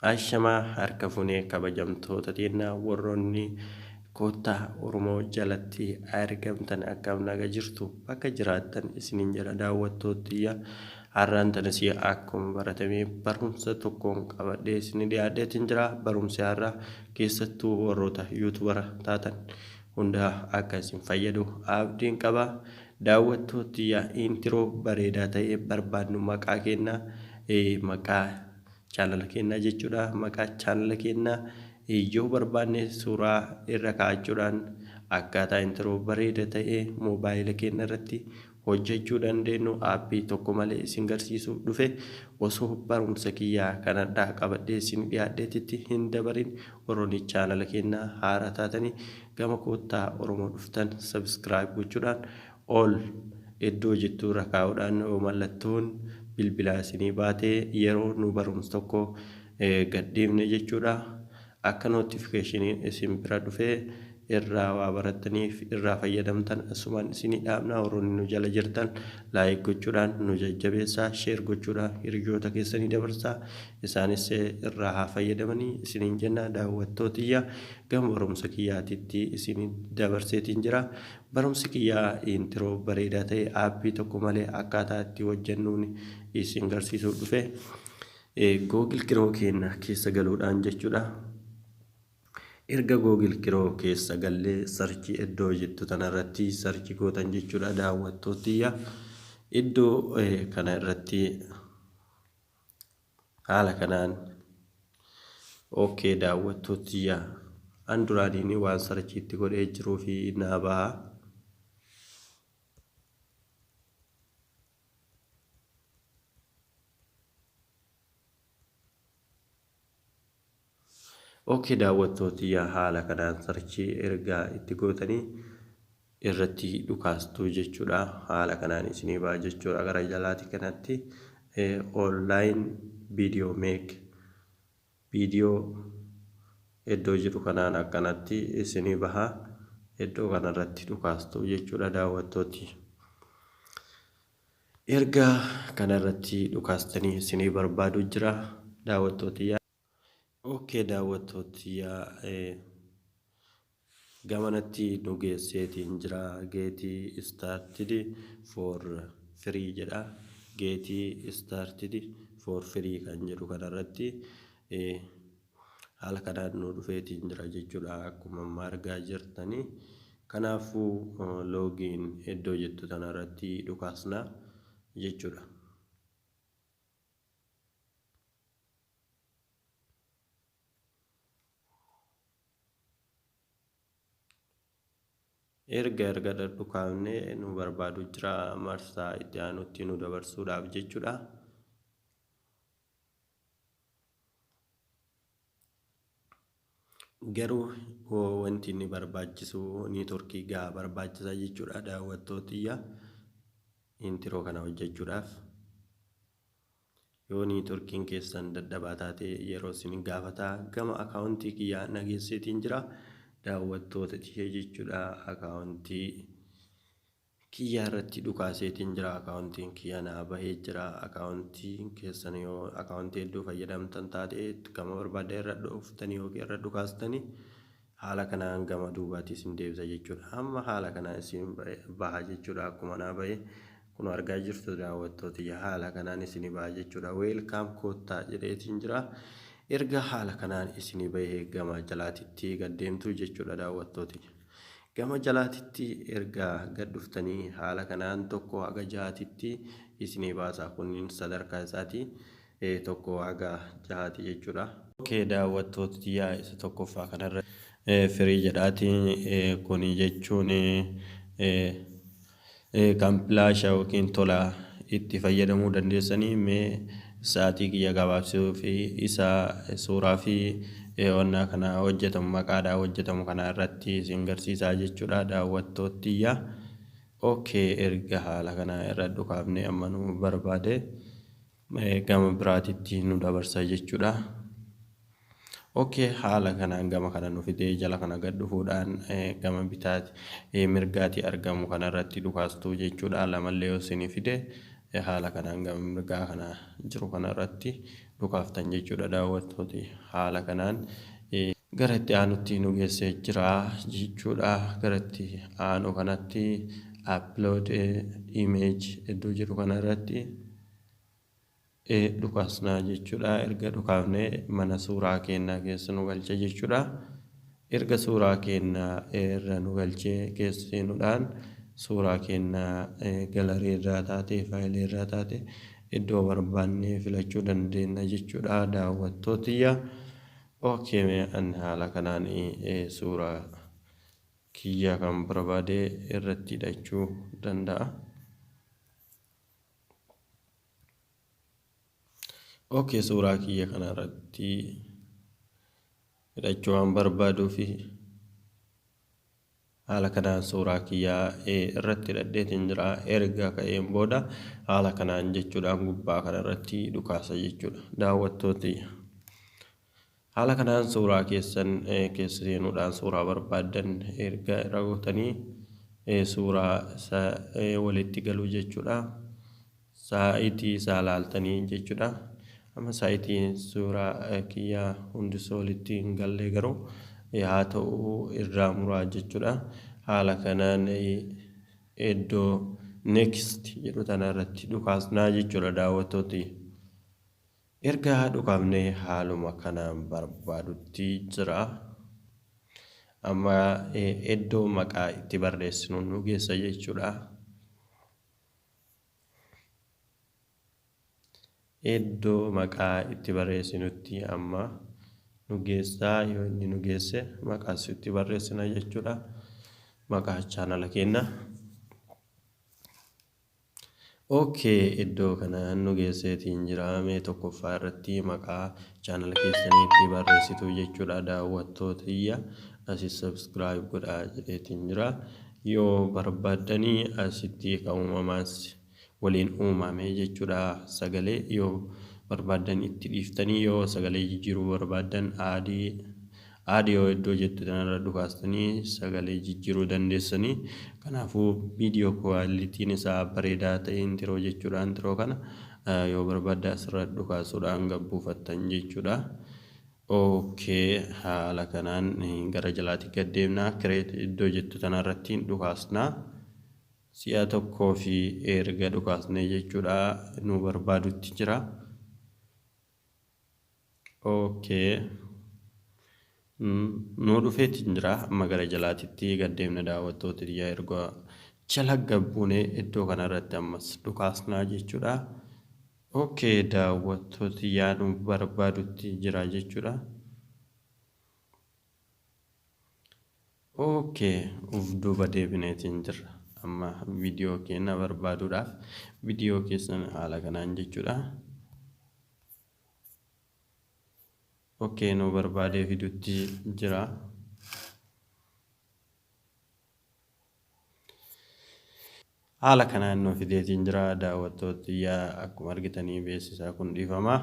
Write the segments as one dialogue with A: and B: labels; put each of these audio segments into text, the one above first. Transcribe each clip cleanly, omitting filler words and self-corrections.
A: Ashamaa harka funee kabajamtoota xinnaa warroonni koottaa Oromoo jalatti argamtan akkam naga jirtu bakka jiraattan isiniin jala daawwattootiyya har'aan tanas akkuma baratamee barumsa tokkoon qabadhee isin dhiyaadheetiin jira. Barumsi har'aa keessattuu warroota yuutubara taatan hundaa akka isin fayyadu abdiin qaba. Daawwattootiyya intiroo bareedaa ta'e barbaadnu maqaa kennaa maqaa channel kennaa jechuudha. Maqaa channel kennaa yoo barbaanne suuraa irra kaa'achuudhaan akkaataa intiroo bareeda ta'e moobaayila keenya irratti hojjechuu dandeenyu aappii tokko malee isin garsiisuu dhufe osoo barumsa kiyyaa kanadhaa qabadhee isin dhiyaadheetitti hin dabarin warroonni channel kennaa haaraa taatanii gama koottaa Oromoo dhuftan subscribe gochuudhaan ol iddoo jettuu irra kaa'uudhaan mallattoon bilbilaa isinii baatee yeroo nu barumsa tokko gadhiifne jechuudha. Akka notifiikeeshiniin isin bira dhufee irraa waa barattaniif irraa fayyadamtan asumaan isinii dhaabna. Warroonni nu jala jirtan laayik gochuudhaan nu jajjabeessaa, sheer gochuudhaan hiriyoota keessanii dabarsaa isaanis irraa haa fayyadamanii isiniin jenna. Daawwattootiyya gama barumsa kiyyaatitti isinii dabarseetiin jira. Barumsi kiyyaa intiroo bareedaa ta'e aappii tokko malee akkaataa itti hojjennuun isin garsiisuu dhufe Google Kiroo keenya keessa galuudhaan jechuudha. Erga Google Kiroo keessa gallee sarchii iddoo jettu tanarratti sarchii gootan jechuudha. Daawwattootiyya iddoo kana irratti haala kanaan daawwattootiyya an duraaniin waan sarchiitti godhee jiruu fi naa baha. Daawwattootiyya haala kanaan sarchii ergaa itti gootanii irratti dhukaastuu jechuudha. Haala kanaan isinii ba'a jechuudha. Gara jalaati kanatti online video make video iddoo jiru kanaan akkanatti isinii baha. Iddoo kanarratti dhukaastuu jechuudha daawwattooti. Ergaa kanarratti dhukaastanii isinii barbaadu jira daawwattootiyya. Daawwattootiyya gamanatti nu geesseetiin jira. Geetii started for free jedha. Geetii started for free kan jedhu kanarratti haala kanaan nu dhufeetiin jira jechuudha akkuma amma argaa jirtanii. Kanaafuu loogiin iddoo jettu tanarratti dhukaasna jechuudha. Erga dhukaafne nu barbaadu jira marsaa itti aanutti nu dabarsuudhaaf jechuudha. Garuu wanti inni barbaachisu niitoorkii gahaa barbaachisa jechuudha daawwattootiyya intiroo kana hojjechuudhaaf. Yoo niitoorkiin keessan dadhabaa taate yeroo isin gaafataa gama akaawuntii kiyyaa nageesseetiin jira. Daawwattoota jechuudha akaawuntii kiyyaa irratti dhukaaseetiin jira. Akaawuntiin kiyyaa naa bahee jira. Akaawuntiin keessan yoo akaawuntii hedduu fayyadamtan taate gama barbaadde irra dhuftanii yookiin irra dhukaastanii haala kanaan gama duubaatti isin deebisa jechuudha. Amma haala kanaan isin baha jechuudha. Akkuma naa bahee kun argaa jirtu daawwattootiyya haala kanaan isin baha jechuudha. Weelkaam koottaa jedheetiin jira. Erga haala kanaan isinii bahee gama jalaatitti gad deemtu jechuudha daawwattooti. Gama jalaatitti erga gad dhuftanii haala kanaan tokko haga jahaatitti isinii baasa. Kunniin sadarkaa isaati tokko haga jahaati jechuudha. Daawwattootiyya isa tokkoffaa kanarra firii jedhaati. Kuni jechuun kan pilaashaa yookiin tola itti fayyadamuu dandeessanii sa'aatii kiyya gabaabsuu fi isaa suuraa fi wannaa kana hojjetamu maqaadhaa hojjetamu kana irratti isin garsiisaa jechuudha daawwattootiyya. Erga haala kana irra dhukaafne amma nu barbaade gama biraatitti nu dabarsa jechuudha. Haala kanaan gama kana nu fidee jala kana gad dhufuudhaan gama bitaati mirgaati argamu kanarratti dhukaastuu jechuudha. Lamallee yoo isin fide haala kanaan gama mirgaa kana jiru kanarratti dhukaaftan jechuudha daawwattooti. Haala kanaan gara itti aanutti nu geessee jira jechuudha. Gara itti aanu kanatti upload image iddoo jedhu kanarratti dhukaasnaa jechuudha. Erga dhukaafnee mana suuraa keenyaa keessa nu galcha jechuudha. Erga suuraa keenyaa irra nu galchee keessa seenuudhaan suuraa keenyaa galarii irraa taate faayilii irraa taate iddoo barbaannee filachuu dandeenya jechuudha daawwattootiyya. Okay, an haala kanaan suuraa kiyya kan barbaade irratti hidhachuu danda'a. Okay, suuraa kiyya kanarratti hidhachuu waan barbaaduu fi haala kanaan suuraa kiyyaa irratti hidhadheetiin jira. Erga ka'een booda haala kanaan jechuudhaan gubbaa kanarratti dhukaasa jechuudha daawwattooti. Haala kanaan suuraa keessan keessa seenuudhaan suuraa barbaadan erga irra gootanii suuraa walitti galuu jechuudha. Saayitii isaa laaltanii jechuudha. Amma saayitiin suuraa kiyyaa hundisoo walitti hin galle garuu haa ta'u irraa muraa jechuudha. Haala kanaan iddoo next jedhu tanarratti dhukaasnaa jechuudha daawwattooti. Erga dhukaafnee haaluma kanaan barbaadutti jira. Amma iddoo maqaa itti barreessinu nu geessa jechuudha. Iddoo maqaa itti barreessinutti amma nu geessaa. Yoo inni nu geesse maqaa itti barreessina jechuudha. Maqaa chaanala keenya. Okay, iddoo kanaan nu geesseetiin jira. Mee tokkoffaa irratti maqaa chaanala keessanii itti barreessitu jechuudha daawwattootiyya. Asi subscribe godhaa jedheetiin jira. Yoo barbaadanii asitti kan uumamaas waliin uumame jechuudha sagalee. Yoo barbaadan itti dhiiftanii yoo sagalee jijjiiruu barbaadan aadiyoo iddoo jettu tanarra dhukaastanii sagalee jijjiiruu dandeessanii. Kanaafuu viidiyoo kwaalitiin isaa bareedaa ta'e intiroo jechuudha. Intiroo kana yoo barbaadda asirra dhukaasuudhaan gabbuufattan jechuudha. Okay, haala kanaan gara jalaatti gad deemnaa. Kireet iddoo jettu tanarratti dhukaasnaa. Si'a tokkoo fi erga dhukaasnee jechuudha nu barbaadutti jira. Okay. Nu dhufeetiin jira. Amma gara jalaatitti gad deemna daawwattootiyya. Erga jala gabbuunee iddoo kanarratti ammas dhukaasnaa jechuudha. Okay, daawwattootiyya nu barbaadutti jira jechuudha. Okay, uf duuba deebineetiin jira. Amma viidiyoo keenya barbaaduudhaaf viidiyoo keessan haala kanaan jechuudha. Okay, nu barbaadee fidutti jira. Haala kanaan nu fideetiin jira daawwattootiyya. Akkuma argitanii beeksisaa kun dhiifama.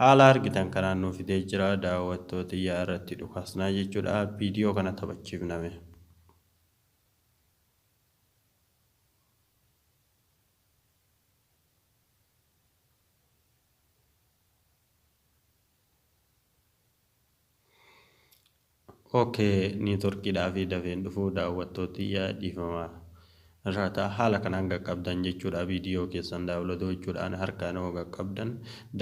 A: Haala argitan kanaan nu fidee jira daawwattootiyya irratti dhukaasnaa jechuudha. Viidiyoo kana taphachiifname. Okay, neetworkiidhaa fi dafeen dhufuu daawwattootiyya dhiifama irraa haala kanaan qaqqabdan jechuudha. Viidiyoo keessan daawlood gochuudhaan harkaan yoo qaqqabdan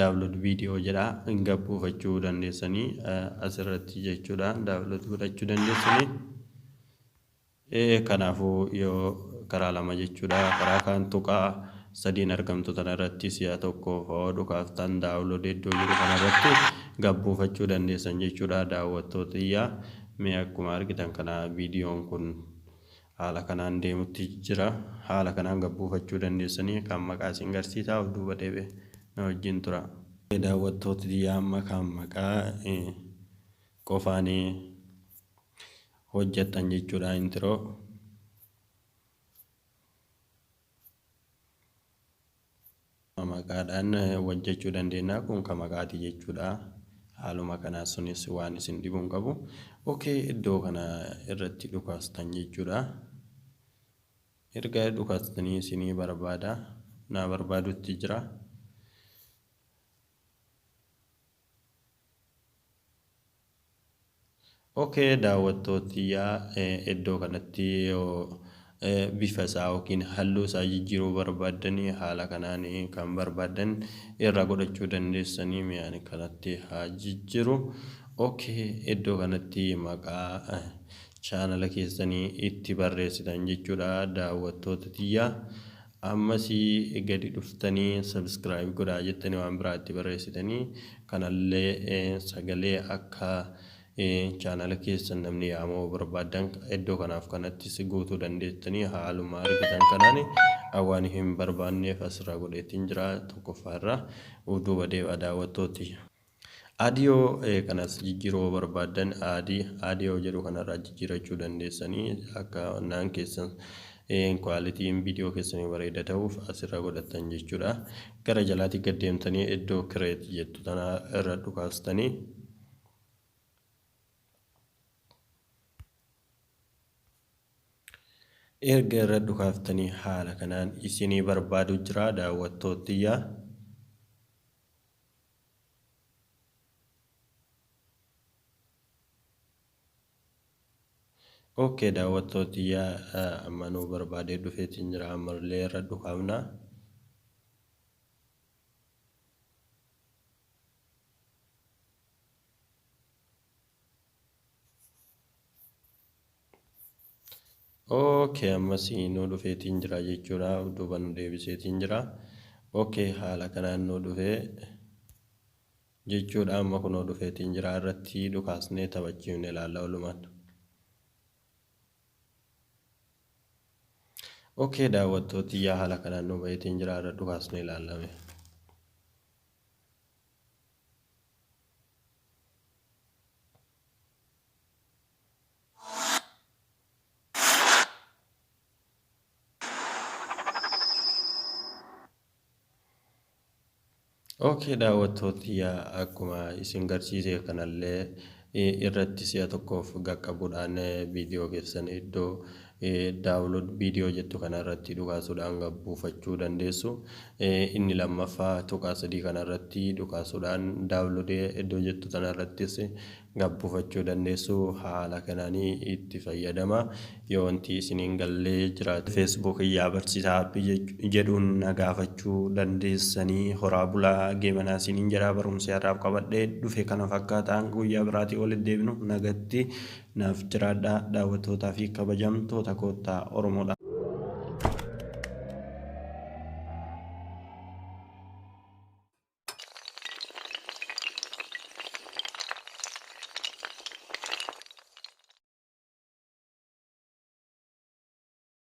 A: daawlood viidiyoo jedha hin gabbuufachuu dandeessanii asirratti jechuudha. Daawlood godhachuu dandeessanii. Kanaafuu yoo karaa lama jechuudha. Karaa kaan tuqaa sadiin argamtu tanarratti si'a tokkoof dhukaaftan daawlood iddoo jiru kanarratti gabbuufachuu dandeessan jechuudha daawwattootiyya. Mee akkuma argitan kana viidiyoon kun haala kanaan deemutti jira. Haala kanaan gabbuufachuu dandeessanii. Kan maqaa isin garsiisaa of duuba deebi'e na wajjin tura. Daawwattootiyya amma kan maqaa qofaan hojjettan jechuudha intiroo. Maqaadhaan hojjechuu dandeenya. Kun kan maqaati jechuudha. Haaluma kanaa sunis waan isin dhibuun qabu. Okay, iddoo kana irratti dhukaastan jechuudha. Erga dhukaastanii isinii na barbaadutti jira. Haala kanaan dhukaasnee iddoo kana galchuu jechuudha. Dhukaasnee isinii na barbaadutti jira. Okay, iddoo kana irratti dhukaastan jechuudha. Erga dhukaastanii isinii barbaada na barbaaduu jira. Okay, iddoo kana irratti dhukaastan jechuudha. Erga dhukaastanii isinii barbaada na barbaaduu jira. Okay, daawwattooti iddoo kanatti yoo bifa isaa yookiin halluu isaa jijjiiruu barbaadanii haala kanaan kan barbaadan irra godhachuu dandeessanii mi'aan kanatti haa jijjiiru. Okay, iddoo kanatti maqaa chaanala keessanii itti barreessitan jechuudha daawwattoota tiyyaa. Ammas gadi dhuftanii subscribe godhaa jettanii waan biraa itti barreessitanii kanallee sagalee akka chaanala keessan namni yaamoo barbaadan iddoo kanaaf kanatti si guutuu dandeessanii haaluma argitan kanaan waan hin barbaanneef asirraa godheetiin jira tokkoffaarraa duuba deebi'a daawwattooti. Aadiyoo kanas jijjiiruu barbaadan aadiyoo jedhu kanarraa jijjiirachuu dandeessanii akka naan keessan kwaalitiin viidiyoo keessanii bareeda ta'uuf asirra godhatan jechuudha. Gara jalaatti gad deemtanii iddoo kireet jettu tana irra dhukaastanii erga irra dhukaaftanii haala kanaan isinii barbaadu jira daawwattootiyyaa. Okay, daawwattootiyyaa amma nuu barbaadee dhufeetiin jira ammallee irra dhukaafna. Okay, ammas nuu dhufeetiin jira jechuudha duuba nu deebiseetiin jira. Okay, haala kanaan nuu dhufee jechuudha amma kunoo dhufeetiin jira irratti dhukaasnee taphachiifne ilaalla walumaan. Okay, daawwattootiyyaa haala kanaan nuu baheetiin jira irra dhukaasnee ilaallame. Okay, daawwattootiyyaa akkuma isin garsiise kanallee irratti si'a tokkoof qaqqabuudhaan viidiyoo keessan iddoo daawulood viidiyoo jettu kanarratti dhukaasuudhaan buufachuu dandeessu. Inni lammaffaa tuqaa sadii kanarratti dhukaasuudhaan daawuloodee iddoo jettu kanarrattis buufachuu dandeessu. Haala kanaanii itti fayyadama. Yoo wanti isiniin gallee jiraate Facebook yaa barsiisaa jedhuun na gaafachuu dandeessanii horaa bulaa geemanaa isiniin jedhaa barumsa irraaf qabadhee dhufe kana fakkaataan guyyaa biraatii walitti deebinu nagatti naaf jiraadhaa daawwattootaa fi kabajamtoota koottaa Oromoodha.